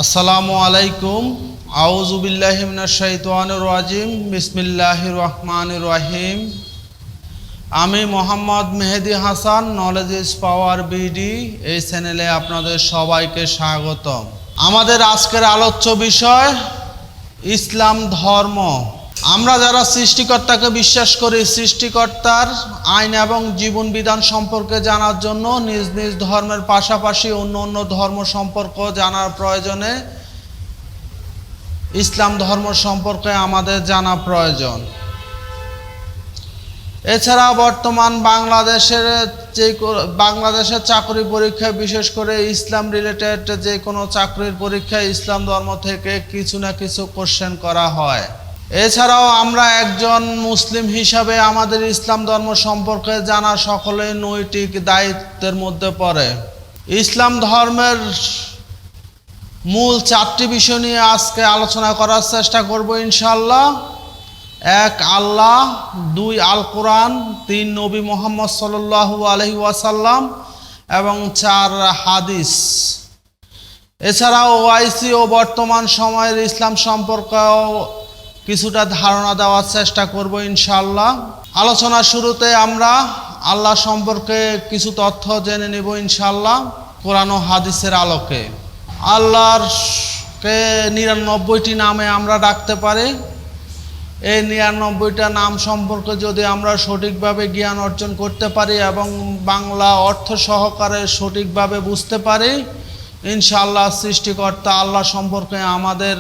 আসসালামু আলাইকুম। আউযু বিল্লাহি মিনাশ শাইতানির রাজিম। বিসমিল্লাহির রহমানির রহিম। আমি Mohammad Mehedi Hasan, knowledge is power BD এই চ্যানেলে আপনাদের সবাইকে স্বাগতম। আমাদের আজকের আলোচ্য বিষয় ইসলাম ধর্ম। আমরা যারা সৃষ্টিকর্তাকে বিশ্বাস করি, সৃষ্টিকর্তার আইন এবং জীবন বিধান সম্পর্কে জানার জন্য নিজ নিজ ধর্মের পাশাপাশি অন্য অন্য ধর্ম সম্পর্ক জানার প্রয়োজনে ইসলাম ধর্ম সম্পর্কে আমাদের জানা প্রয়োজন। এছাড়া বর্তমান বাংলাদেশের চাকরি পরীক্ষায়, বিশেষ করে ইসলাম রিলেটেড যে কোনো চাকরির পরীক্ষায় ইসলাম ধর্ম থেকে কিছু না কিছু কোশ্চেন করা হয়। এছাড়াও আমরা একজন মুসলিম হিসাবে আমাদের ইসলাম ধর্ম সম্পর্কে জানা সকলেই নৈতিক দায়িত্বের মধ্যে পড়ে। ইসলাম ধর্মের মূল 4টি বিষয় নিয়ে আজকে আলোচনা করার চেষ্টা করব ইনশাআল্লাহ। 1 আল্লাহ, 2 আল কোরআন, 3 নবী মুহাম্মদ সাল্লাল্লাহু আলাইহি ওয়াসাল্লাম এবং 4 হাদিস। এছাড়াও ওআইসি ও বর্তমান সময়ের ইসলাম সম্পর্কেও কিছুটা ধারণা দেওয়ার চেষ্টা করব ইনশাআল্লাহ। আলোচনার শুরুতে আমরা আল্লাহ সম্পর্কে কিছু তথ্য জেনে নেব ইনশাআল্লাহ কোরআন ও হাদিসের আলোকে। আল্লাহকে 99টি নামে আমরা ডাকতে পারি। এই 99টা নাম সম্পর্কে যদি আমরা সঠিকভাবে জ্ঞান অর্জন করতে পারি এবং বাংলা অর্থ সহকারে সঠিকভাবে বুঝতে পারি, ইনশাআল্লাহ সৃষ্টিকর্তা আল্লাহ সম্পর্কে আমাদের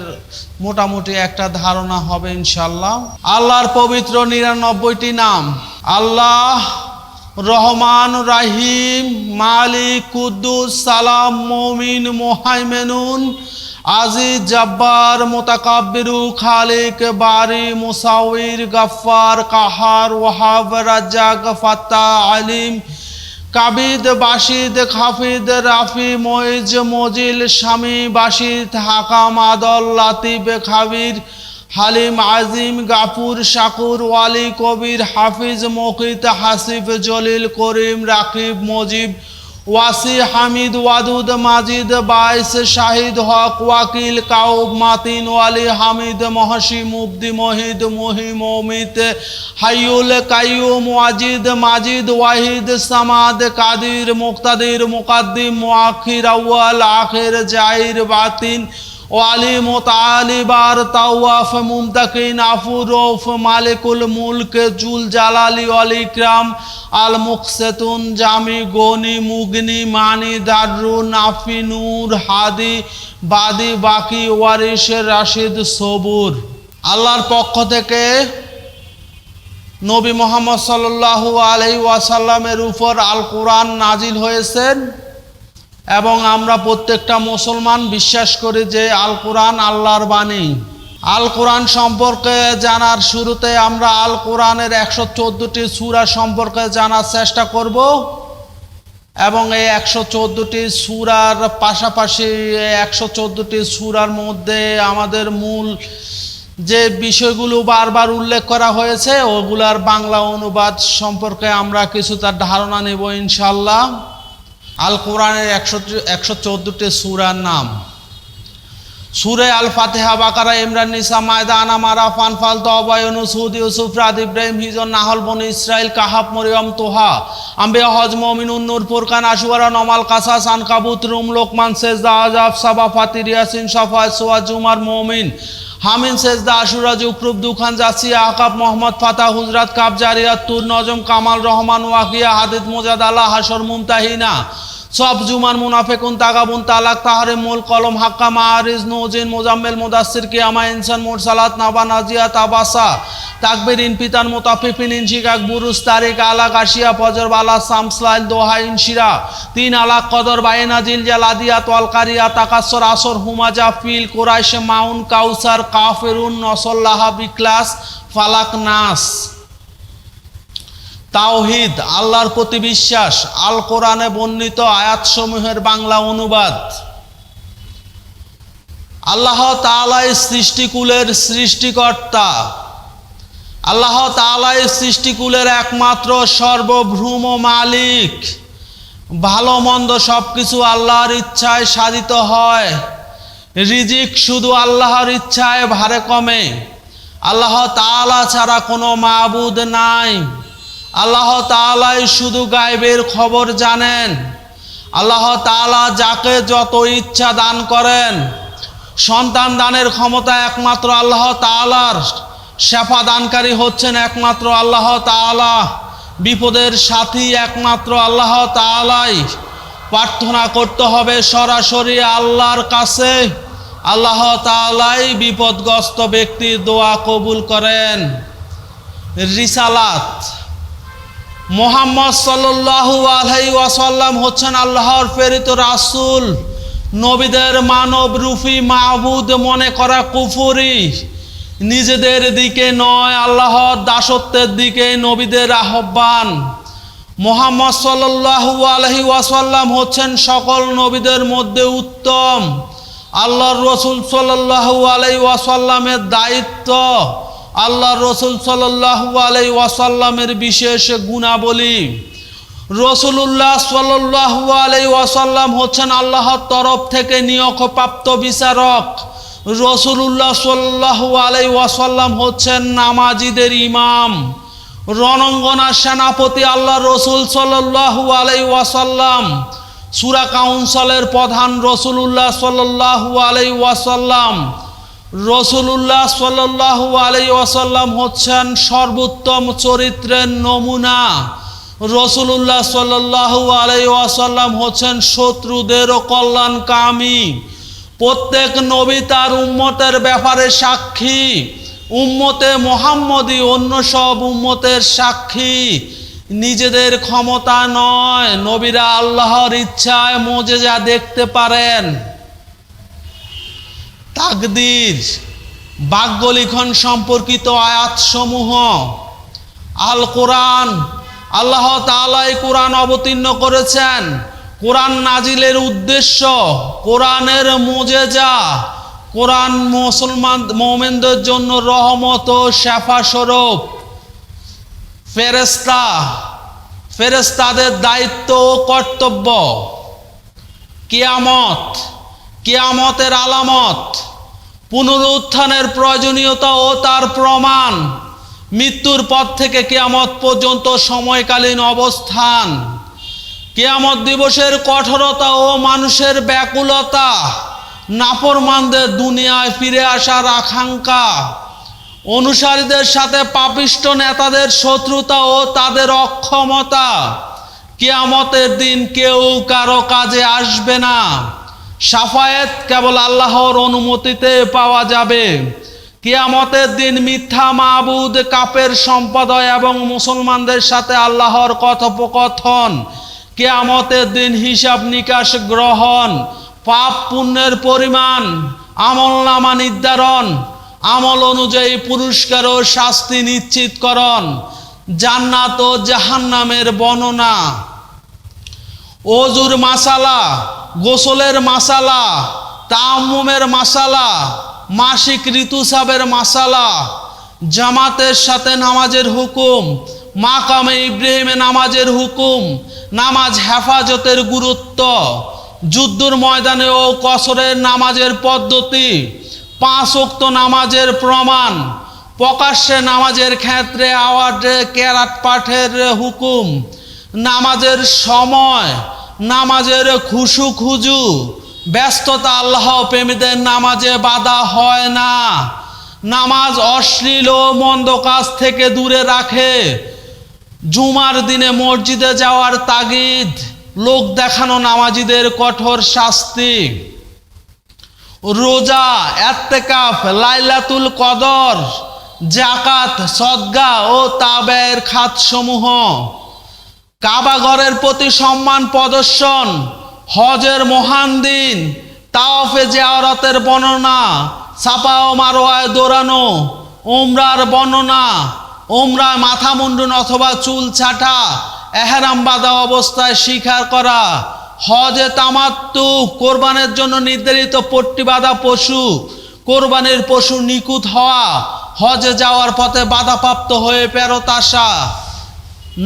মোটামুটি একটা ধারণা হবে ইনশাআল্লাহ। আল্লাহর পবিত্র 99টি নাম: আল্লাহ, রহমান, রাহিম, মালিক, কুদ্দুস, সালাম, মুমিন, মুহাইমিনুন, আজিজ, জব্বার, মুতাকাব্বিরু, খালিক, বারি, মুসাউইর, গফফার, কাহার, ওয়াহাব, রাজ্জাক, ফাত্তাহ, আলিম, কাবিদ, বাসিদ, খাফিদ, রাফি, মুইজ, মুজিল, শামি, বাসিত, হাকাম, আদল, লাতিফ, খাবির, হালিম, আজিম, গাফুর, শাকুর, ওয়ালি, কবির, হাফিজ, মুকিত, হাসিব, জলিল, করিম, রাকিব, মুজিব, ওয়াসি, হামিদ, ওয়াদুদ, মাজিদ, বাইস, শাহিদ, হক, ওয়াকিল, কাউব, মাতিন, ওয়ালি, হামিদ, মহসি, মুবদি, মহিদ, মুহি, মৌমিত, হাইয়ুল, কাইয়ুম, ওয়াজিদ, মাজিদ, ওয়াহিদ, সামাদ, কাদির, মুক্তাদির, মুকাদ্দিম, মুআখির, আউয়াল, আখির, জাহির, বাতিন, ওয়ালি, মুতাআলি, বার, তাওয়াফ, মুমতাকিন, আফু, রৌফ, মালিকুল মুলক, জুল জালালি ওয়াল ইকরাম, আল মুকসিতুন, জামি, গনি, মুগনি, মানি, দারু, নাফি, নূর, হাদি, বাদি, বাকি, ওয়ারিশ, রাশিদ, সবুর। আল্লাহর পক্ষ থেকে নবী মুহাম্মদ সাল্লাল্লাহু আলাইহি ওয়াসাল্লামের উপর আল কোরআন নাজিল হয়েছেন এবং আমরা প্রত্যেকটা মুসলমান বিশ্বাস করি যে আল কোরআন আল্লাহর বাণী। আল কোরআন সম্পর্কে জানার শুরুতে আমরা আল কোরআনের 114টি সূরা সম্পর্কে জানার চেষ্টা করব এবং এই 114টি সূরার পাশাপাশি 114টি সূরার মধ্যে আমাদের মূল যে বিষয়গুলো বারবার উল্লেখ করা হয়েছে ওগুলার বাংলা অনুবাদ সম্পর্কে আমরা কিছুটা ধারণা নেব ইনশাআল্লাহ। আল কোরআনের 114টি সূরার নাম: সূরা আল ফাতিহা, বাকারা, ইমরান, নিসা, মায়দা, আনাম, আরাফ, আনফাল, তওবা, ইউনূস, হুদ, ইউসুফ, রাদ, ইব্রাহিম, হিজর, নাহল, বনী ইসরাইল, কাহাফ, মরিয়ম, তোহা, আম্বিয়া, হজ, মুমিনুন, নূর, ফুরকান, আশুরা, নমাল, কাসাস, আনকাবুত, রুম, লোকমান, সেজদা, আজাব, সাবা, ফাতির, ইয়াসিন, সাফা, সুয়া, জুমার, মুমিন, হামিন, সেজদা, আশুরা, জুকরুব, দুখান, জাসিয়া, আকাব, মোহাম্মদ, ফাতা, হুজরাত, কাব, জারিয়াত, তুর, নজম, কামাল, রহমান, ওয়াকিয়া, হাদিদ, মুজাদালা, হাসর, মুমতাহিনা, সব, জুমান, মুনাফিকুন, তাগাবুন, তালাক, তাহরিম, মুল, কলম, হাক্কা, মাআরিজ, নূজিন, মুজাম্মিল, মুদাসসির, কিয়ামা, ইনসান, মুরসালাত, নাবা, নাজিয়াত, আবাসা, তাকবীর, ইনফিতার, মুতাফিফিন, ইনশিকাক, বুরুজ, তারিক, আলাক, আশিয়া, ফজর, বালা, শামস, লাইল, দোহা, ইনশিরা, 3 আলাক, কদর, বাইনা, জিলজাল, আদিয়াত, ওয়াল কারিয়া, তাকাসসুর, আসর, হুমাজা, ফিল, কুরাইশ, মাউন, কাউসার, কাফিরুন, নসর, লাহাব, ইখলাস, ফালাক, নাস। তাওহীদ, আল্লাহর প্রতি বিশ্বাস। আল কোরআনে বর্ণিত আয়াতসমূহের বাংলা অনুবাদ: আল্লাহ তাআলাই সৃষ্টিকুলের সৃষ্টিকর্তা। আল্লাহ তাআলাই সৃষ্টিকুলের একমাত্র সর্বভৌম মালিক। ভালো মন্দ সব কিছু আল্লাহর ইচ্ছায় সাধিত হয়। রিজিক শুধু আল্লাহর ইচ্ছায় ভারে কমে। আল্লাহ তাআলা ছাড়া কোনো মাবুদ নাই। আল্লাহ তাআলাই শুধু গায়বের খবর জানেন। আল্লাহ তাআলা যাকে যত ইচ্ছা দান করেন। সন্তান দানের ক্ষমতা একমাত্র আল্লাহ তাআলার। শেফা দানকারী হচ্ছেন একমাত্র আল্লাহ তাআলা। বিপদের সাথী একমাত্র আল্লাহ তাআলাই। প্রার্থনা করতে হবে সরাসরি আল্লাহর কাছে। আল্লাহ তাআলাই বিপদগ্রস্ত ব্যক্তির দোয়া কবুল করেন। রিসালাত, মুহাম্মদ সাল্লাল্লাহু আলাইহি ওয়াসাল্লাম হচ্ছেন আল্লাহর প্রেরিত রাসূল। নবীদের মানবরূপী মাবুদ মনে করা কুফরি। নিজেদের দিকে নয়, আল্লাহর দাসত্বের দিকে নবীদের আহ্বান। মুহাম্মদ সাল্লাল্লাহু আলাইহি ওয়াসাল্লাম হচ্ছেন সকল নবীদের মধ্যে উত্তম। আল্লাহর রাসূল সাল্লাল্লাহু আলাইহি ওয়াসাল্লামের দায়িত্ব, আল্লাহর রাসূল সাল্লাল্লাহু আলাইহি ওয়াসাল্লামের বিশেষ গুণাবলী। রাসূলুল্লাহ সাল্লাল্লাহু আলাইহি ওয়াসাল্লাম হচ্ছেন আল্লাহর তরফ থেকে নিয়োগপ্রাপ্ত বিচারক। রাসূলুল্লাহ সাল্লাল্লাহু আলাইহি ওয়াসাল্লাম হচ্ছেন নামাজীদের ইমাম। রণাঙ্গনার সেনাপতি আল্লাহর রাসূল সাল্লাল্লাহু আলাইহি ওয়াসাল্লাম। সূরা কাউন্সিলের প্রধান রাসূলুল্লাহ সাল্লাল্লাহু আলাইহি ওয়াসাল্লাম। রাসূলুল্লাহ সাল্লাল্লাহু আলাইহি ওয়াসাল্লাম হচ্ছেন সর্বোত্তম চরিত্রের নমুনা। রাসূলুল্লাহ সাল্লাল্লাহু আলাইহি ওয়াসাল্লাম হচ্ছেন শত্রুদেরও কল্যাণকামী। প্রত্যেক নবী তার উম্মতের ব্যাপারে সাক্ষী। উম্মতে মুহাম্মদী অন্য সব উম্মতের সাক্ষী। নিজেদের ক্ষমতা নয়, নবীরা আল্লাহর ইচ্ছায় মুজিজা দেখতে পারেন। তাকদীর, ভাগ্য লিখন সম্পর্কিত আয়াতসমূহ। আল কোরআন, আল্লাহ তাআলাই কোরআন অবতীর্ণ করেছেন। কোরআন নাজিলের উদ্দেশ্য, কোরআনের মুজিজা। কোরআন মুসলমান মুমিনদের জন্য রহমত ও শেফা স্বরূপ। ফেরেশতা, ফেরেশতাদের দায়িত্ব ও কর্তব্য। কিয়ামত, কিয়ামতের আলামত। পুনরুত্থানের প্রয়োজনীয়তা ও তার প্রমাণ। মৃত্যুর পর থেকে কিয়ামত পর্যন্ত সময়কালীন অবস্থান। কিয়ামত দিবসের কঠোরতা ও মানুষের ব্যাকুলতা। নাফরমানদের দুনিয়ায় ফিরে আসার আকাঙ্ক্ষা। অনুসারীদের সাথে পাপিষ্ঠ নেতাদের শত্রুতা ও তাদের অক্ষমতা। কিয়ামতের দিন কেউ কারো কাজে আসবে না। শাফায়েত কেবল আল্লাহর অনুমতিতে পাওয়া যাবে। কিয়ামতের দিন মিথ্যা মাবুদ, কাফের সম্প্রদায় এবং মুসলমানদের সাথে আল্লাহর কথোপকথন। কিয়ামতের দিন হিসাব নিকাশ গ্রহণ, পাপ পুণ্যের পরিমাণ, আমলনামা নির্ধারণ, আমল অনুযায়ী পুরস্কার ও শাস্তি নিশ্চিতকরণ, জান্নাত ও জাহান্নামের বর্ণনা। ওযুর মাসালা, গোসলের মাসালা, তায়াম্মুমের মাসালা, মাসিক ঋতুস্রাবের মাসালা, জামাতের সাথে নামাজের হুকুম, মাকামে ইব্রাহিমে নামাজের হুকুম, নামাজ হেফাজতের গুরুত্ব, যুদ্ধের ময়দানে ও কসরের নামাজের পদ্ধতি, 5 ওয়াক্ত নামাজের প্রমাণ, প্রকাশ্যে নামাজের ক্ষেত্রে আওয়াজে কেরাত পাঠের হুকুম, নামাজের সময়, নামাজের খুশু খুজু, ব্যস্ততা আল্লাহ প্রেমীদের নামাজে বাধা হয় না। নামাজ অশ্লীল ও মন্দ কাজ থেকে দূরে রাখে। জুমার দিনে মসজিদে যাওয়ার তাগিদ, লোক দেখানো নামাজীদের কঠোর শাস্তি। রোজা, ইতিকাফ, লাইলাতুল কদর, যাকাত, সদকা ও তাবের খাতসমূহ। কাবা ঘরের প্রতি সম্মান প্রদর্শন, হজের মহান দিন, তাওয়াফে জিয়ারতের বর্ণনা, সাফা ও মারওয়ায় দৌড়ানো, উমরার বর্ণনা, উমরায় মাথা মুন্ডন অথবা চুল ছাঁটা, এহরাম বাঁধা অবস্থায় শিকার করা, হজে তামাত্তু, কোরবানের জন্য নির্ধারিত পট্টি বাঁধা পশু, কোরবানির পশু নিখুঁত হওয়া, হজে যাওয়ার পথে বাধাপ্রাপ্ত হয়ে ফেরত আসা।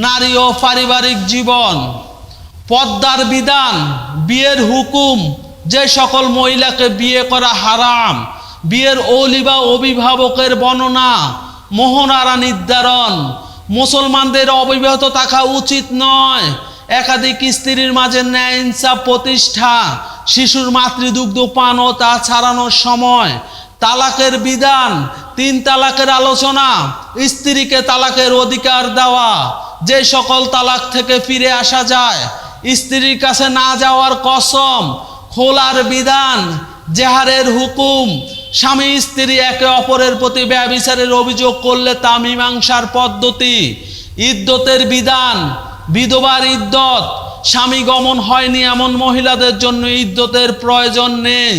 নারী ও পারিবারিক জীবন, পর্দার বিধান, বিয়ের হুকুম, যে সকল মহিলাকে বিয়ে করা হারাম, বিয়ের ওলি বা অভিভাবকের বর্ণনা, মোহনারা নির্ধারণ, মুসলমানদের অবিবাহিত থাকা উচিত নয়, একাধিক স্ত্রীর মাঝে ন্যায় ইনসাফ প্রতিষ্ঠা, শিশুর মাতৃদুগ্ধ পান ও তা ছাড়ানোর সময়, তালাকের বিধান, 3 তালাকের আলোচনা, স্ত্রীকে তালাকের অধিকার দেওয়া, যে সকল তালাক থেকে ফিরে আসা যায়, স্ত্রীর কাছে না যাওয়ার কসম, খোলার বিধান, জেহারের হুকুম, স্বামী স্ত্রী একে অপরের প্রতি ব্যভিচারের অভিযোগ করলে তা মীমাংসার পদ্ধতি, ইদ্যতের বিধান, বিধবার ইদ্যত, স্বামী গমন হয়নি এমন মহিলাদের জন্য ইদ্যতের প্রয়োজন নেই,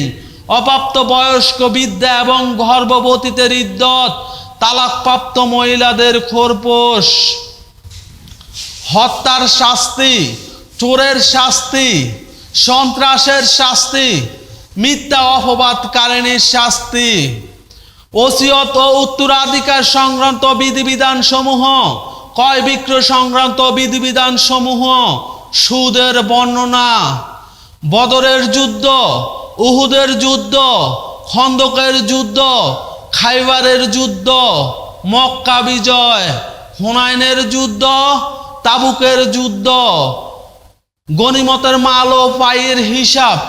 অপ্রাপ্ত বয়স্ক বৃদ্ধা এবং গর্ভবতীদের ইদ্যত, তালাকপ্রাপ্ত মহিলাদের খোরপোশ, হত্যার শাস্তি, চোরের শাস্তি, সন্ত্রাসের শাস্তি, মিথ্যা অপবাদকারিণীর শাস্তি, ওসিয়ত ও উত্তরাধিকার সংক্রান্ত বিধিবিধান সমূহ, ক্রয় বিক্রয় সংক্রান্ত বিধিবিধান সমূহ, সুদের বর্ণনা, বদরের যুদ্ধ, উহুদের যুদ্ধ, খন্দকের যুদ্ধ, খাইবারের যুদ্ধ, মক্কা বিজয়, হুনাইনের যুদ্ধ, তাবুকের যুদ্ধ, গনিমতের মাল ও পায়ের হিসাব,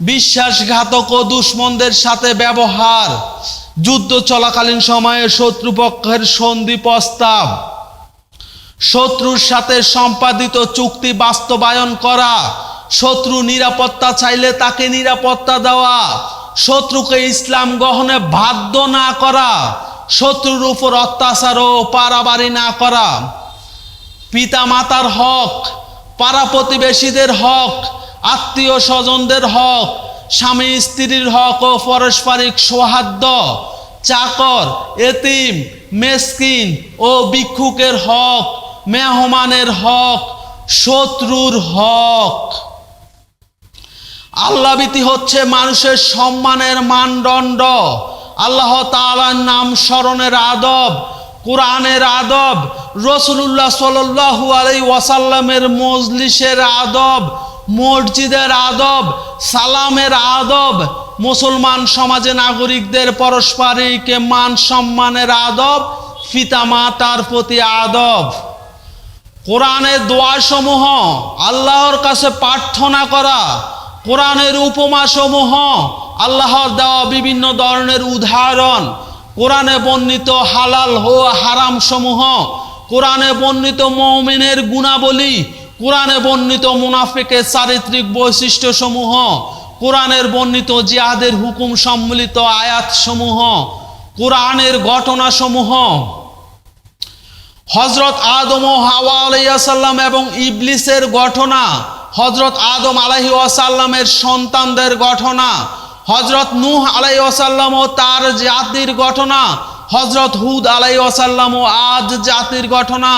বিশ্বাসঘাতক ও দুশ্মনদের সাথে ব্যবহার, যুদ্ধ চলাকালীন সময়ে শত্রুপক্ষের সন্ধি প্রস্তাব, শত্রুর সাথে সম্পাদিত চুক্তি বাস্তবায়ন করা, শত্রু নিরাপত্তা চাইলে তাকে নিরাপত্তা দেওয়া, শত্রুকে ইসলাম গ্রহণে বাধ্য না করা, শত্রুর উপর অত্যাচার ও পারাবারি না করা, পিতা মাতার হক, পাড়া প্রতিবেশীদের হক, আত্মীয় স্বজনদের হক, স্বামী স্ত্রীর হক ও পারস্পরিক সৌহার্দ্য, চাকর, এতিম, মেসকিন ও ভিক্ষুকের হক, মেহমানের হক, শত্রুর হক। আল্লাহভীতি হচ্ছে মানুষের সম্মানের মানদণ্ড। আল্লাহ তাআলার নাম স্মরণের আদব, কোরআনের আদব, রাসূলুল্লাহ সাল্লাল্লাহু আলাইহি ওয়াসাল্লামের মজলিসের আদব, মসজিদের আদব, সালামের আদব, মুসলমান সমাজে নাগরিকদের পারস্পরিক মান সম্মানের আদব, পিতামাতার প্রতি আদব। কোরআনের দোয়াসমূহ, আল্লাহর কাছে প্রার্থনা করা, কোরআনের উপমা সমূহ, আল্লাহর দেওয়া বিভিন্ন ধরনের উদাহরণ, কোরআনে বর্ণিত হালাল ও হারাম সমূহ, কোরআনে বর্ণিত মুমিনের গুণাবলী, কোরআনে বর্ণিত মুনাফিকের চারিত্রিক বৈশিষ্ট্য সমূহ, কোরআনের বর্ণিত জিহাদের হুকুম সম্মিলিত আয়াত সমূহ, কোরআনের ঘটনা সমূহ, হযরত আদম ও হাওয়া আলাইহিস সালাম এবং ইবলিসের ঘটনা, হযরত আদম আলাইহিস সালামের সন্তানদের ঘটনা, হযরত নূহ আলাইহিস সালাম ও তার জাতির ঘটনা, হযরত হুদ আলাইহিস সালাম ও আদ জাতির ঘটনা,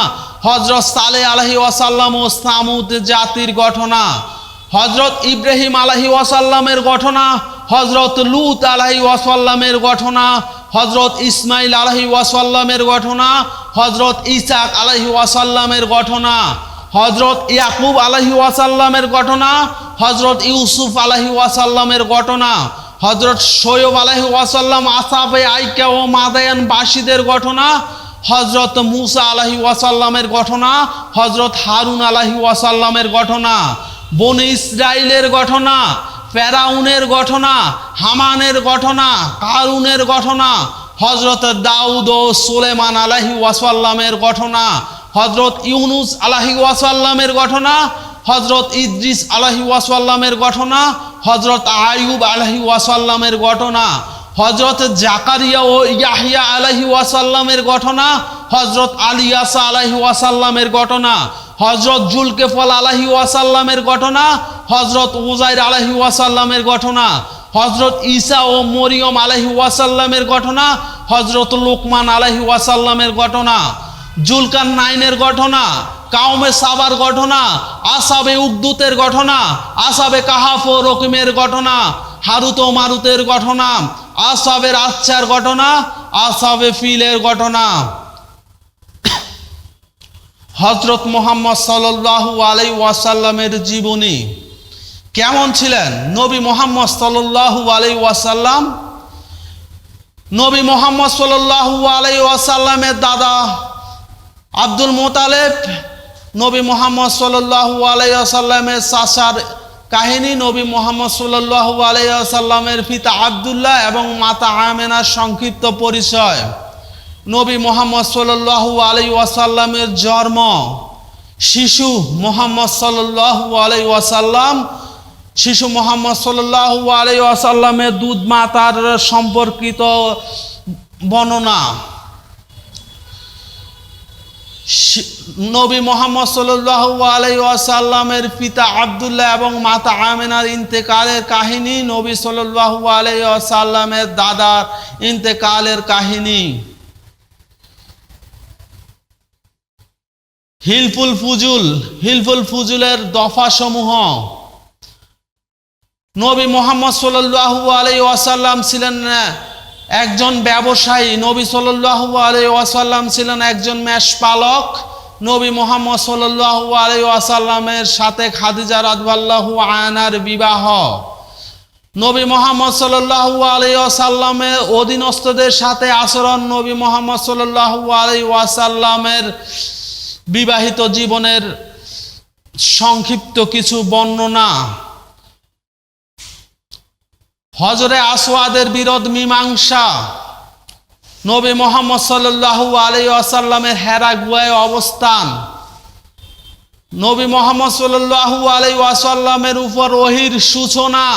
হযরত সালেহ আলাইহিস সালাম ও সামুদ জাতির ঘটনা, হযরত ইব্রাহিম আলাইহিস সালামের ঘটনা, হযরত লূত আলাইহিস সালামের ঘটনা, হযরত ইসমাইল আলাইহিস সালামের ঘটনা, হযরত ইসাক আলাইহিস সালামের ঘটনা, হযরত ইয়াকুব আলাইহিস সালামের ঘটনা, হযরত ইউসুফ আলাইহিস সালামের ঘটনা, হযরত শোয়েব আলাইহিস সালাম আসহাবে আইকা ও মাদায়ান বাসীদের ঘটনা, হযরত মূসা আলাইহিস সালামের ঘটনা, হযরত হারুন আলাইহিস সালামের ঘটনা, বনি ইসরাইলের ঘটনা, ফেরাউনের ঘটনা, হামানের ঘটনা, কারুনের ঘটনা, হযরত দাউদ ও সুলেমান আলাইহিস সালামের ঘটনা, হযরত ইউনুস আলাইহিস সালামের ঘটনা, হযরত ইদ্রিস আলাইহিস সালামের ঘটনা, হযরত আইয়ুব আলাইহিস সালামের ঘটনা, হযরত জাকারিয়া ও ইয়াহইয়া আলাইহিস সালামের ঘটনা, হযরত আলিয়াস আলাইহিস সালামের ঘটনা, হযরত জুলকিফল আলাইহিস সালামের ঘটনা, হযরত উযাইর আলাইহিস সালামের ঘটনা, হযরত ঈসা ও মরিয়ম আলাইহিস সালামের ঘটনা, হযরত লুকমান আলাইহিস সালামের ঘটনা, জুলকারনাইনের ঘটনা, কাউমে সাবার ঘটনা, আসহাবে উকদুতের ঘটনা, আসহাবে কাহাফ ও রকিমের ঘটনা, হারুত ও মারুতের ঘটনা, আসহাবের আচ্ছার ঘটনা, আসহাবে ফিলের ঘটনা, হযরত মুহাম্মদ সাল্লাল্লাহু আলাইহি ওয়াসাল্লামের জীবনী, কেমন ছিলেন নবী মুহাম্মদ সাল্লাল্লাহু আলাইহি ওয়াসাল্লাম? নবী মুহাম্মদ সাল্লাল্লাহু আলাইহি ওয়াসাল্লামের দাদা আব্দুল মুতালেব, নবী মুহাম্মদ সাল্লাল্লাহু আলাইহি ওয়াসাল্লামের চাচার কাহিনী, নবী মুহাম্মদ সাল্লাল্লাহু আলাইহি ওয়াসাল্লামের পিতা আব্দুল্লাহ এবং মাতা আমেনার সংক্ষিপ্ত পরিচয়। নবী মুহাম্মদ সাল্লাল্লাহু আলাইহি ওয়াসাল্লামের জন্ম, শিশু মুহাম্মদ সাল্লাল্লাহু আলাইহি ওয়াসাল্লাম, শিশু মুহাম্মদ সাল্লাল্লাহু আলাইহি ওয়াসাল্লামের দুধ মাতার সম্পর্কিত বর্ণনা। নবী মুহাম্মদ সাল্লাল্লাহু আলাইহি ওয়াসাল্লামের পিতা আব্দুল্লাহ এবং মাতা আমেনার ইন্তেকালের কাহিনী, নবী সাল্লাল্লাহু আলাইহি ওয়াসাল্লামের দাদার ইন্তেকালের কাহিনী। হিলফুল ফুজুলের দফাসমূহ। নবী মুহাম্মদ সাল্লাল্লাহু আলাইহি ওয়াসাল্লাম ছিলেন একজন ব্যবসায়ী। নবী সাল্লাল্লাহু আলাইহি ওয়াসাল্লাম ছিলেন একজন মেষপালক। নবী মুহাম্মদ সাল্লাল্লাহু আলাইহি ওয়াসাল্লামের সাথে খাদিজা রাদিয়াল্লাহু আনহার বিবাহ। নবী মুহাম্মদ সাল্লাল্লাহু আলাইহি ওয়াসাল্লামের অধীনস্থদের সাথে আচরণ, নবী মুহাম্মদ সাল্লাল্লাহু আলাইহি ওয়াসাল্লামের বিবাহিত জীবনের সংক্ষিপ্ত কিছু বর্ণনা। হজরে আসওয়াদের বিরোধ মীমাংসা। নবী মুহাম্মদ সাল্লাল্লাহু আলাইহি ওয়াসাল্লামের হেরা গুহায় অবস্থান। নবী মুহাম্মদ সাল্লাল্লাহু আলাইহি ওয়াসাল্লামের উপর ওহীর সূচনা।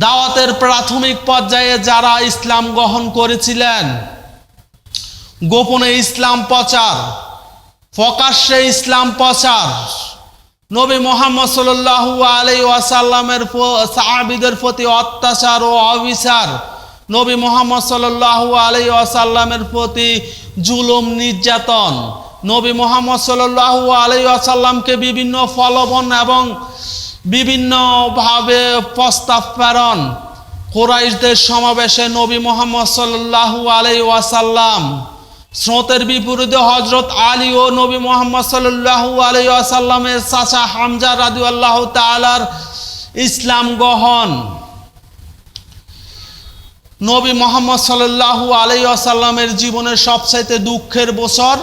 দাওয়াতের প্রাথমিক পর্যায়ে যারা ইসলাম গ্রহণ করেছিলেন, গোপনে ইসলাম প্রচার, প্রকাশ্যে ইসলাম প্রচার। নবী মুহাম্মদ সাল্লাল্লাহু আলাইহি ওয়াসাল্লামের সাহাবীদের প্রতি অত্যাচার ও অবিচার, নবী মুহাম্মদ সাল্লাল্লাহু আলাইহি ওয়াসাল্লামের প্রতি জুলুম নির্যাতন, নবী মুহাম্মদ সাল্লাল্লাহু আলাইহি ওয়াসাল্লামকে বিভিন্ন প্রলোভন এবং বিভিন্নভাবে প্রস্তাব প্রেরণ। কুরাইশদের সমাবেশে নবী মুহাম্মদ সাল্লাল্লাহু আলাইহি ওয়াসাল্লাম স্রোতের বিপরীতে হযরত আলী ও নবী মুহাম্মদ সাল্লাল্লাহু আলাইহি ওয়াসাল্লামের চাচা হামজা রাদিয়াল্লাহু তাআলার ইসলাম গ্রহণ। নবী মুহাম্মদ সাল্লাল্লাহু আলাইহি ওয়াসাল্লামের জীবনের সবচাইতে দুঃখের বছর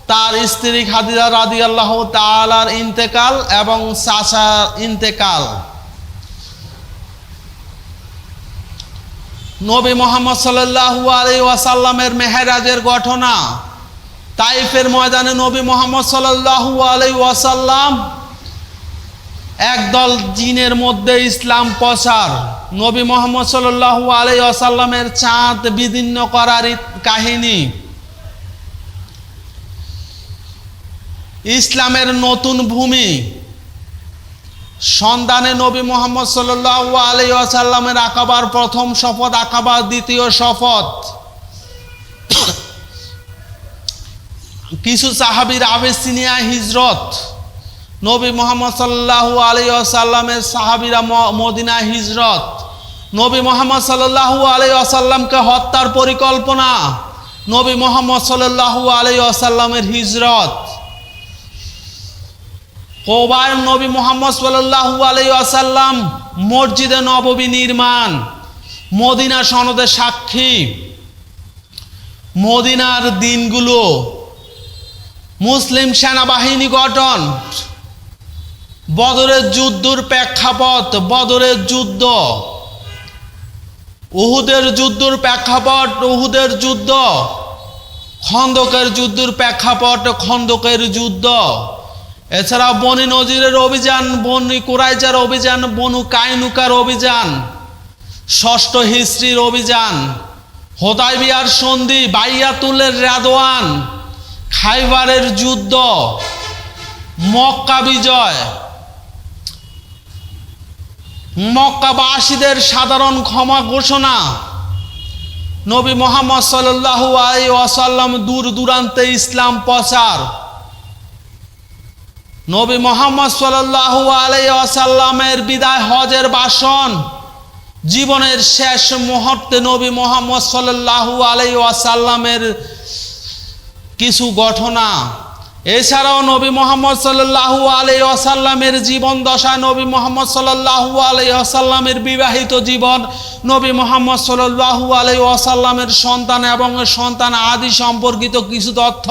তার স্ত্রী খাদিজা রাদিয়াল্লাহু তাআলার ইন্তেকাল এবং চাচার ইন্তেকাল। নবী মুহাম্মদ সাল্লাল্লাহু আলাইহি ওয়াসাল্লামের মেহরাজের ঘটনা। তাইফের ময়দানে নবী মুহাম্মদ সাল্লাল্লাহু আলাইহি ওয়াসাল্লাম একদল জিনের মধ্যে ইসলাম প্রচার। নবী মুহাম্মদ সাল্লাল্লাহু আলাইহি ওয়াসাল্লামের চাঁদ বিদীর্ণ করার কাহিনী। ইসলামের নতুন ভূমি সন্ধানে নবী মুহাম্মদ সাল্লাল্লাহু আলাইহি ওয়াসাল্লামের আকাবার প্রথম শপথ, আকাবার দ্বিতীয় শপথ। কিছু সাহাবীর আবেসিনিয়া হিজরত। নবী মুহাম্মদ সাল্লাল্লাহু আলাইহি ওয়াসাল্লামের সাহাবীরা মদিনা হিজরত। নবী মুহাম্মদ সাল্লাল্লাহু আলাইহি ওয়াসাল্লামকে হত্যার পরিকল্পনা। নবী মুহাম্মদ সাল্লাল্লাহু আলাইহি ওয়াসাল্লামের হিজরত। কোবায় নবী মুহাম্মদ সাল্লাল্লাহু আলাইহি ওয়াসাল্লাম মসজিদে নববী নির্মাণ। মদিনা সনদের সাক্ষী। মদিনার দিনগুলো। মুসলিম সেনাবাহিনী গঠন। বদরের যুদ্ধের প্রেক্ষাপট। বদরের যুদ্ধ। উহুদের যুদ্ধের প্রেক্ষাপট। উহুদের যুদ্ধ। খন্দকের যুদ্ধের প্রেক্ষাপট। খন্দকের যুদ্ধ। এছাড়া বনি নজিরের অভিযান, বনি কুরাইজার অভিযান, বনু কাইনুকার অভিযান, ষষ্ঠ হিজরির অভিযান, হুদায়বিয়ার সন্ধি, বাইয়াতুলের রেদওয়ান, খাইবারের যুদ্ধ, মক্কা বিজয়, মক্কাবাসীদের সাধারণ ক্ষমা ঘোষণা। নবী মুহাম্মদ সাল্লাল্লাহু আলাইহি ওয়াসাল্লাম দূর দূরান্তে ইসলাম প্রচার। নবী মুহাম্মদ সাল্লাল্লাহু আলাইহি ওয়াসাল্লামের বিদায় হজের ভাষণ। জীবনের শেষ মুহূর্তে নবী মুহাম্মদ সাল্লাল্লাহু আলাইহি ওয়াসাল্লামের কিছু ঘটনা। এছাড়াও নবী মুহাম্মদ সাল্লাল্লাহু আলাইহি ওয়াসাল্লামের জীবন দশা, নবী মুহাম্মদ সাল্লাল্লাহু আলাইহি ওয়াসাল্লামের বিবাহিত জীবন, নবী মুহাম্মদ সাল্লাল্লাহু আলাইহি ওয়াসাল্লামের সন্তান এবং সন্তান আদি সম্পর্কিত কিছু তথ্য,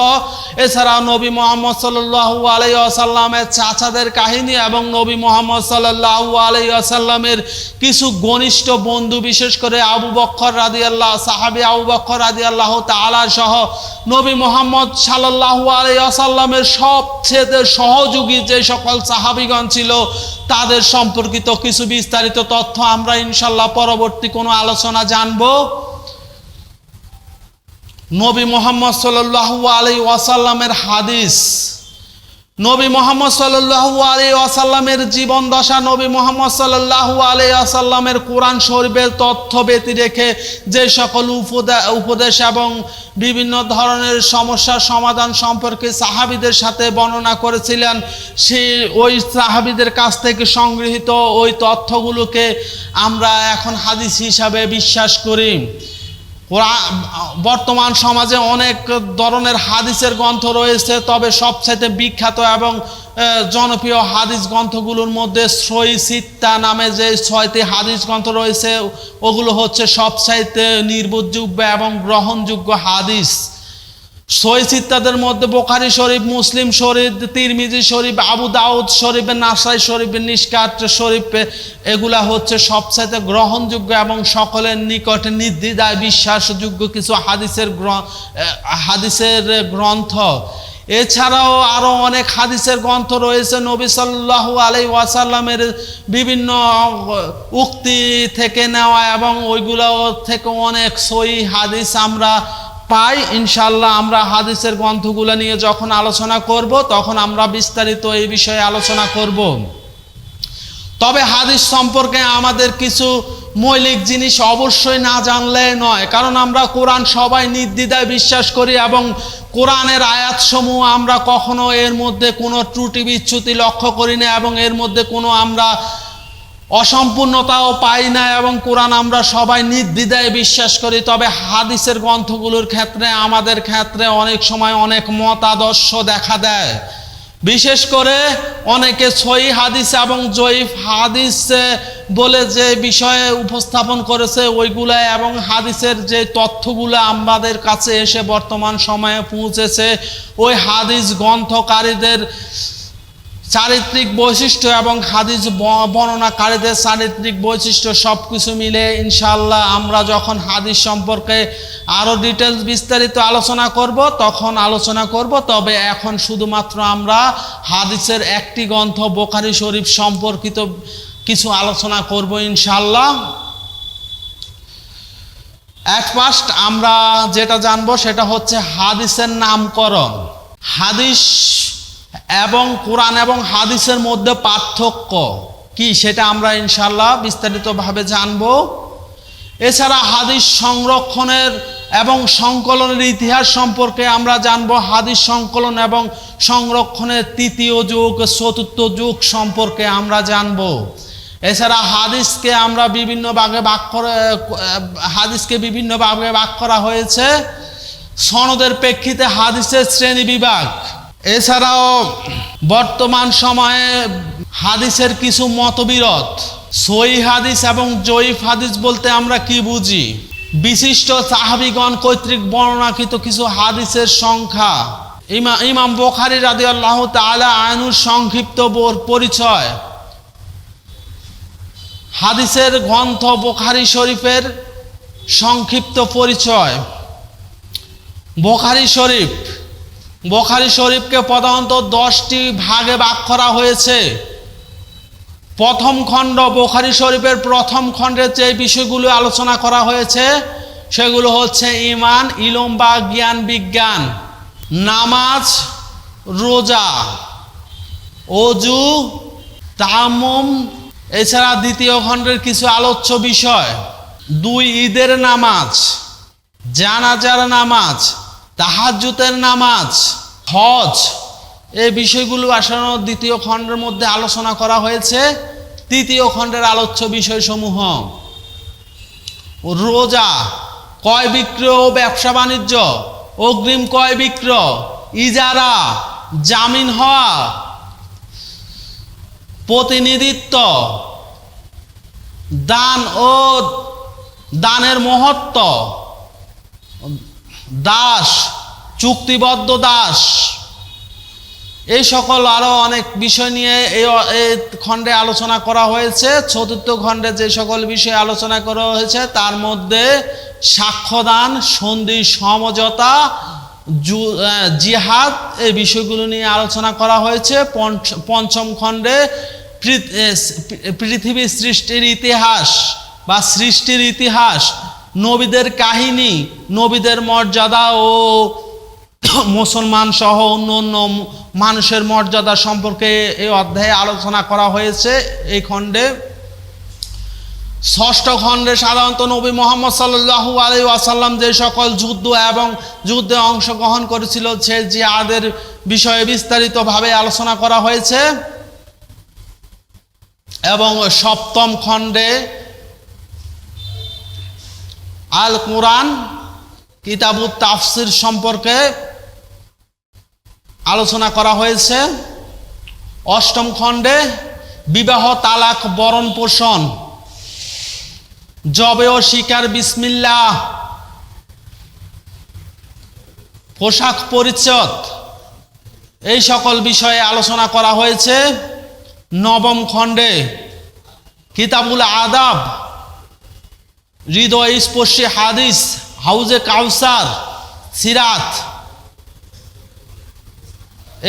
এছাড়াও নবী মুহাম্মদ সাল্লাল্লাহু আলাইহি ওয়াসাল্লামের চাচাদের কাহিনী এবং নবী মুহাম্মদ সাল্লাল্লাহু আলাইহি ওয়াসাল্লামের কিছু ঘনিষ্ঠ বন্ধু, বিশেষ করে আবু বকর রাদিয়াল্লাহু সাহাবী আবু বকর রাদিয়াল্লাহু তাআলা সহ নবী মুহাম্মদ সাল্লাল্লাহু আলাইহি ওয়াসাল্লামের সবচেয়ে সহযোগী যে সকল সাহাবীগণ ছিল তাদের সম্পর্কিত কিছু বিস্তারিত তথ্য আমরা ইনশাআল্লাহ পরবর্তী কোনো আলোচনা জানব। নবী মুহাম্মদ সাল্লাল্লাহু আলাইহি ওয়াসাল্লামের হাদিস, নবী মুহাম্মদ সাল্লাল্লাহু আলাইহি ওয়াসাল্লামের জীবন দশা, নবী মুহাম্মদ সাল্লাল্লাহু আলাইহি ওয়াসাল্লামের কোরআন শরীফের তথ্য ব্যতি রেখে যে সকল উপদেশ এবং বিভিন্ন ধরনের সমস্যার সমাধান সম্পর্কে সাহাবীদের সাথে বর্ণনা করেছিলেন, ওই সাহাবীদের কাছ থেকে সংগৃহীত ওই তথ্যগুলোকে আমরা এখন হাদিস হিসাবে বিশ্বাস করি। বর্তমান সমাজে অনেক ধরনের হাদিসের গ্রন্থ রয়েছে, তবে সবচাইতে বিখ্যাত এবং জনপ্রিয় হাদিস গ্রন্থগুলোর মধ্যে সহিহ সিত্তা নামে যে 6টি হাদিস গ্রন্থ রয়েছে ওগুলো হচ্ছে সবচাইতে নির্ভরযোগ্য এবং গ্রহণযোগ্য হাদিস। সহিহ সিত্তাদের মধ্যে বুখারী শরীফ, মুসলিম শরীফ, তিরমিজি শরীফ, আবু দাউদ শরীফ, নাসাই শরীফ, মিশকাত শরীফ, এগুলা হচ্ছে সবচাইতে গ্রহণযোগ্য এবং সকলের নিকটে নির্দ্বিধায় বিশ্বাসযোগ্য কিছু হাদিসের গ্রন্থ। এছাড়াও আরও অনেক হাদিসের গ্রন্থ রয়েছে। নবী সাল্লাল্লাহু আলাইহি ওয়াসাল্লামের বিভিন্ন উক্তি থেকে নেওয়া এবং ওইগুলো থেকে অনেক সহিহ হাদিস আমরা পাই। ইনশাআল্লাহ আমরা হাদিসের গ্রন্থগুলো নিয়ে যখন আলোচনা করব তখন আমরা বিস্তারিত এই বিষয়ে আলোচনা করব। তবে হাদিস সম্পর্কে আমাদের কিছু মৌলিক জিনিস অবশ্যই না জানলে নয়, কারণ আমরা কোরআন সবাই নির্দ্বিধায় বিশ্বাস করি এবং কোরআনের আয়াতসমূহ আমরা কখনো এর মধ্যে কোনো ত্রুটি বিচ্যুতি লক্ষ্য করি না এবং এর মধ্যে কোনো আমরা অসম্পূর্ণতাও পাই না এবং কোরআন আমরা সবাই নির্দ্বিধায় বিশ্বাস করি। তবে হাদিসের গ্রন্থগুলোর ক্ষেত্রে আমাদের ক্ষেত্রে অনেক সময় অনেক মতাদর্শ দেখা দেয়। বিশেষ করে অনেকে সহিহ হাদিস এবং জয়ীফ হাদিস বলে যে বিষয়ে উপস্থাপন করেছে ওইগুলা এবং হাদিসের যে তথ্যগুলো আমাদের কাছে এসে বর্তমান সময়ে পৌঁছেছে ওই হাদিস গ্রন্থকারীদের চারিত্রিক বৈশিষ্ট্য এবং হাদিস বর্ণনাকারীদের চারিত্রিক বৈশিষ্ট্য সব কিছু মিলে ইনশাআল্লাহ আমরা যখন হাদিস সম্পর্কে আরও ডিটেলস বিস্তারিত আলোচনা করব তখন আলোচনা করব। তবে এখন শুধুমাত্র আমরা হাদিসের একটি গ্রন্থ বুখারী শরীফ সম্পর্কিত কিছু আলোচনা করব ইনশাআল্লাহ। এট ফার্স্ট আমরা যেটা জানবো সেটা হচ্ছে হাদিসের নামকরণ। হাদিস এবং কোরআন এবং হাদিসের মধ্যে পার্থক্য কি সেটা আমরা ইনশাআল্লাহ বিস্তারিতভাবে জানব। এছাড়া হাদিস সংরক্ষণের এবং সংকলনের ইতিহাস সম্পর্কে আমরা জানব। হাদিস সংকলন এবং সংরক্ষণের তৃতীয় যুগ, চতুর্থ যুগ সম্পর্কে আমরা জানব। এছাড়া হাদিসকে আমরা বিভিন্ন ভাগে ভাগ করা হয়েছে। সনদের প্রেক্ষিতে হাদিসের শ্রেণী বিভাগ। এছাড়াও বর্তমান সময়ে হাদিসের কিছু মতবিরোধ। সহিহ হাদিস এবং জয়ীফ হাদিস বলতে আমরা কি বুঝি? বিশিষ্ট সাহাবীগণ কর্তৃক বর্ণনাকৃত কিছু হাদিসের সংখ্যা। ইমাম বুখারী রাদিয়াল্লাহু তাআলা আনহুর সংক্ষিপ্ত পরিচয়। হাদিসের গ্রন্থ বুখারী শরীফের সংক্ষিপ্ত পরিচয়। বুখারী শরীফকে প্রধানত 10টি ভাগে ভাগ করা হয়েছে। প্রথম খণ্ড, বুখারী শরীফের প্রথম খণ্ডে যে বিষয়গুলো আলোচনা করা হয়েছে সেগুলো হচ্ছে ঈমান, ইলম বা জ্ঞান বিজ্ঞান, নামাজ, রোজা, ওযু, তায়াম্মুম। এছাড়া দ্বিতীয় খণ্ডের কিছু আলোচ্য বিষয়: 2 ঈদের নামাজ, জানাজার নামাজ, তাহাজ্জুদের নামাজ, হজ। এই বিষয়গুলো আসলে দ্বিতীয় খণ্ডের মধ্যে আলোচনা করা হয়েছে। তৃতীয় খণ্ডের আলোচ্য বিষয়সমূহ: রোজা, ক্রয় বিক্রয় ও ব্যবসা বাণিজ্য, অগ্রিম ক্রয় বিক্রয়, ইজারা, জামিন হওয়া, প্রতিনিধিত্ব, দান ও দানের মহত্ব, দাস, চুক্তিবদ্ধ দাস, এই সকল আরো অনেক বিষয় নিয়ে এই খণ্ডে আলোচনা করা হয়েছে। চতুর্থ খণ্ডে যে সকল বিষয়ে আলোচনা করা হয়েছে তার মধ্যে সাক্ষ্যদান, সন্ধি সমঝোতা, জিহাদ, এই বিষয়গুলো নিয়ে আলোচনা করা হয়েছে। পঞ্চম খণ্ডে পৃথিবী সৃষ্টির ইতিহাস বা সৃষ্টির ইতিহাস, নবীদের কাহিনী, নবীদের মর্যাদা ও মুসলমান সহ অন্য মানুষের মর্যাদা সম্পর্কে এই অধ্যায়ে আলোচনা করা হয়েছে এই খণ্ডে। ষষ্ঠ খণ্ডে সাধারণত নবী মুহাম্মদ সাল্লাল্লাহু আলাইহি ওয়াসাল্লাম যে সকল যুদ্ধ এবং যুদ্ধে অংশগ্রহণ করেছিল সে জিহাদের বিষয়ে বিস্তারিতভাবে আলোচনা করা হয়েছে। এবং সপ্তম খণ্ডে আল কুরআন কিতাবুত তাফসির সম্পর্কে আলোচনা করা হয়েছে। অষ্টম খণ্ডে বিবাহ, তালাক, বরণ পোষণ, জবে ও শিকার, বিসমিল্লাহ, পোশাক পরিচ্ছদ, এই সকল বিষয়ে আলোচনা করা হয়েছে। নবম খণ্ডে কিতাবুল আদাব, হৃদয় স্পর্শী হাদিস, হাউজে কাউসার, সিরাত,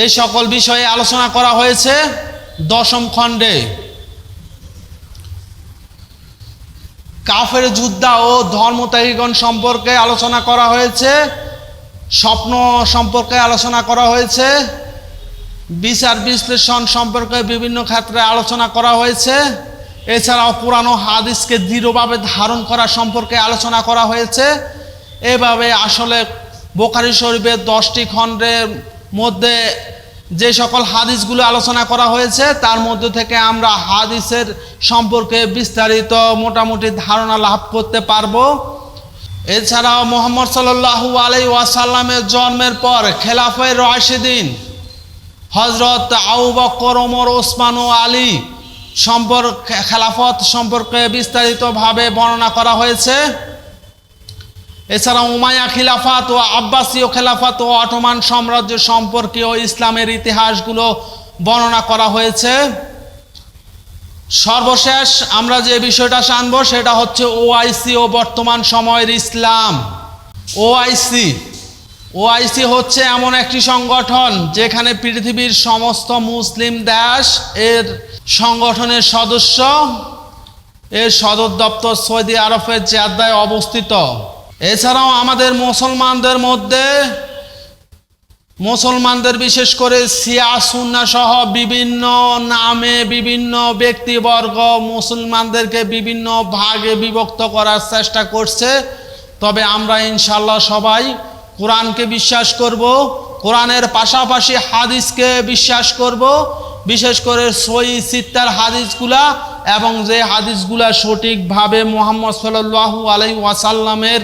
এই সকল বিষয়ে আলোচনা করা হয়েছে। দশম খণ্ডে কাফের যোদ্ধা ও ধর্মত্যাগীগণ সম্পর্কে আলোচনা করা হয়েছে। স্বপ্ন সম্পর্কে আলোচনা করা হয়েছে। বিচার বিশ্লেষণ সম্পর্কে বিভিন্ন ক্ষেত্রে আলোচনা করা হয়েছে। এছাড়াও কোরআন ও হাদিসকে দৃঢ়ভাবে ধারণ করা সম্পর্কে আলোচনা করা হয়েছে। এভাবে আসলে বুখারী শরীফের 10টি খণ্ডের মধ্যে যে সকল হাদিসগুলো আলোচনা করা হয়েছে তার মধ্যে থেকে আমরা হাদিসের সম্পর্কে বিস্তারিত মোটামুটি ধারণা লাভ করতে পারবো। এছাড়াও মুহাম্মদ সাল্লাল্লাহু আলাইহি ওয়াসাল্লামের জন্মের পর খেলাফায়ে রাশিদিন হযরত আবু বকর, ওমর, ওসমান ও আলী খেলাফত সম্পর্কে বিস্তারিতভাবে বর্ণনা করা হয়েছে। এছাড়া উমাইয়া খিলাফত ও আব্বাসীয় খেলাফত ও অটোমান সাম্রাজ্য সম্পর্কীয় ইসলামের ইতিহাসগুলো বর্ণনা করা হয়েছে। সর্বশেষ আমরা যে বিষয়টা জানবো সেটা হচ্ছে ওআইসি ও বর্তমান সময়ের ইসলাম। ওআইসি হচ্ছে এমন একটি সংগঠন যেখানে পৃথিবীর সমস্ত মুসলিম দেশ এর সংগঠনের সদস্য। এর সদর দপ্তর সৌদি আরবের জেদ্দায় অবস্থিত। এছাড়াও আমাদের মুসলমানদের বিশেষ করে শিয়া সুন্না সহ বিভিন্ন নামে বিভিন্ন ব্যক্তিবর্গ মুসলমানদেরকে বিভিন্ন ভাগে বিভক্ত করার চেষ্টা করছে। তবে আমরা ইনশাআল্লাহ সবাই কোরআনকে বিশ্বাস করব, কোরআনের পাশাপাশি হাদিসকে বিশ্বাস করব, বিশেষ করে সহিহ সিত্তার হাদিসগুলা, এবং যে হাদিসগুলা সঠিকভাবে মুহাম্মদ সাল্লাল্লাহু আলাইহি ওয়াসাল্লামের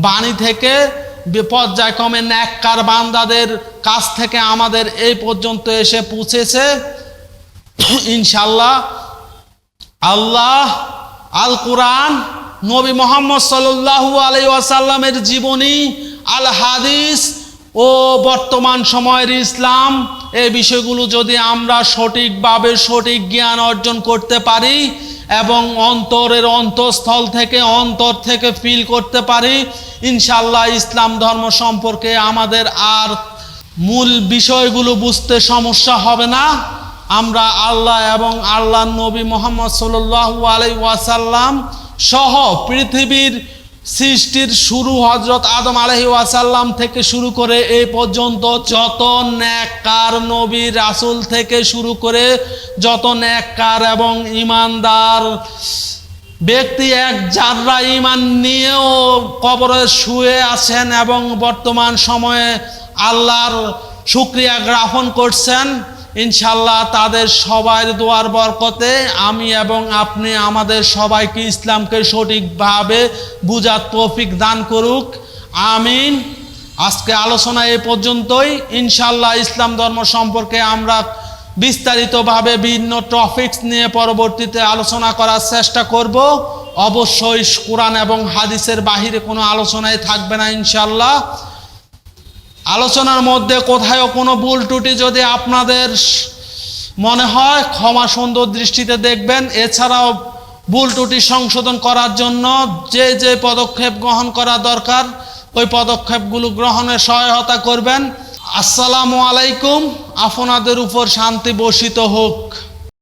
বাণী থেকে পর্যায়ক্রমে নেককার বান্দাদের কাছ থেকে আমাদের এই পর্যন্ত এসে পৌঁছেছে। ইনশাআল্লাহ আল্লাহ আল কুরআন, নবী মুহাম্মদ সাল্লাল্লাহু আলাইহি ওয়াসাল্লামের জীবনী, আল হাদিস ও বর্তমান সময়ের ইসলাম, এই বিষয়গুলো যদি আমরা সঠিকভাবে সঠিক জ্ঞান অর্জন করতে পারি এবং অন্তরের অন্তঃস্থল থেকে অন্তর থেকে ফিল করতে পারি, ইনশাআল্লাহ ইসলাম ধর্ম সম্পর্কে আমাদের আর মূল বিষয়গুলো বুঝতে সমস্যা হবে না। আমরা আল্লাহ এবং আল্লাহর নবী মুহাম্মদ সাল্লাল্লাহু আলাইহি ওয়াসাল্লাম সহ পৃথিবীর সৃষ্টির শুরু হযরত আদম আলাইহিস ওয়াসাল্লাম থেকে শুরু করে এই পর্যন্ত যত নেককার নবী রাসূল থেকে শুরু করে যত নেককার এবং ঈমানদার ব্যক্তি এক যারা ঈমান নিয়েও কবরে শুয়ে আছেন এবং বর্তমান সময়ে আল্লাহর শুকরিয়া জ্ঞাপন করছেন, ইনশাআল্লাহ তাদের সবার দোয়ার বরকতে আমি এবং আপনি আমাদের সবাইকে ইসলামকে সঠিকভাবে বুঝার তৌফিক দান করুক। আমিন। আজকে আলোচনা এই পর্যন্তই। ইনশাআল্লাহ ইসলাম ধর্ম সম্পর্কে আমরা বিস্তারিতভাবে ভিন্ন টপিকস নিয়ে পরবর্তীতে আলোচনা করার চেষ্টা করব। অবশ্যই কোরআন এবং হাদিসের বাহিরে কোনো আলোচনায় থাকবে না ইনশাআল্লাহ। আলোচনার মধ্যে কোথাও কোনো ভুল ত্রুটি যদি আপনাদের মনে হয় ক্ষমা সুন্দর দৃষ্টিতে দেখবেন। এছাড়াও ভুল ত্রুটি সংশোধন করার জন্য যে যে পদক্ষেপ গ্রহণ করা দরকার ওই পদক্ষেপগুলো গ্রহণে সহায়তা করবেন। আসসালামু আলাইকুম। আপনাদের উপর শান্তি বর্ষিত হোক।